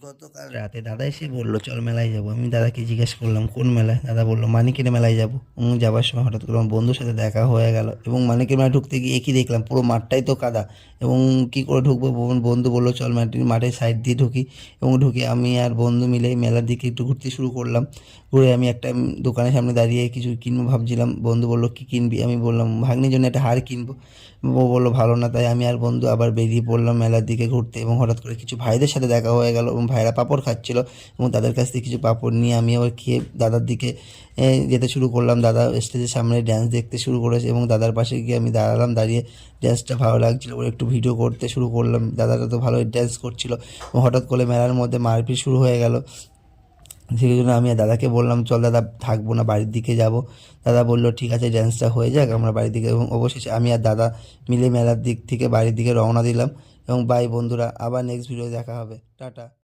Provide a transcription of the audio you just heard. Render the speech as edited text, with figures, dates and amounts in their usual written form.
গতকাল রাতে দাদা এসে বলল চল মেলায় যাবো। আমি দাদাকে জিজ্ঞেস করলাম কোন মেলায়? দাদা বলল মানিকের মেলায় যাবো। যাবার সময় হঠাৎ করে আমার বন্ধুর সাথে দেখা হয়ে গেল এবং মানিকের মেলায় ঢুকতে গিয়ে একই দেখলাম পুরো মাঠটাই তো কাদা এবং কি করে ঢুকবো, বন্ধু বললো চল মাঠের সাইড দিয়ে ঢুকি এবং ঢুকে আমি আর বন্ধু মিলে মেলার দিকে একটু ঘুরতে শুরু করলাম। ঘুরে আমি একটা দোকানের সামনে দাঁড়িয়ে কিছু কিনবো ভাবছিলাম। বন্ধু বললো কি কিনবি? আমি বললাম ভাগ্নির জন্য একটা হার কিনবো। ও বললো ভালো না, তাই আমি আর বন্ধু আবার বেরিয়ে পড়লাম মেলার দিকে ঘুরতে এবং হঠাৎ করে কিছু ভাইদের সাথে দেখা হয়ে গেল এবং ভাইরা পাঁপড় খাচ্ছিল এবং তাদের কাছ থেকে কিছু পাঁপড় নিয়ে আমি আবার খেয়ে দাদার দিকে যেতে শুরু করলাম। দাদা স্টেজের সামনে ড্যান্স দেখতে শুরু করেছে এবং দাদার পাশে গিয়ে আমি দাঁড়ালাম, দাঁড়িয়ে ড্যান্সটা ভালো লাগছিলো বলে একটু ভিডিও করতে শুরু করলাম। দাদাটা তো ভালোই ড্যান্স করছিল এবং হঠাৎ করে মেলার মধ্যে মারপিট শুরু হয়ে গেল। সেই জন্য আমি দাদাকে বললাম চল দাদা থাকবো না, বাড়ির দিকে যাব। দাদা বললো ঠিক আছে ড্যান্সটা হয়ে যাক আমরা বাড়ির দিকে, এবং অবশেষে আমি আর দাদা মিলে মেলার দিক থেকে বাড়ির দিকে রওনা দিলাম। এবং বাই বন্ধুরা, আবার নেক্সট ভিডিও দেখা হবে। টাটা।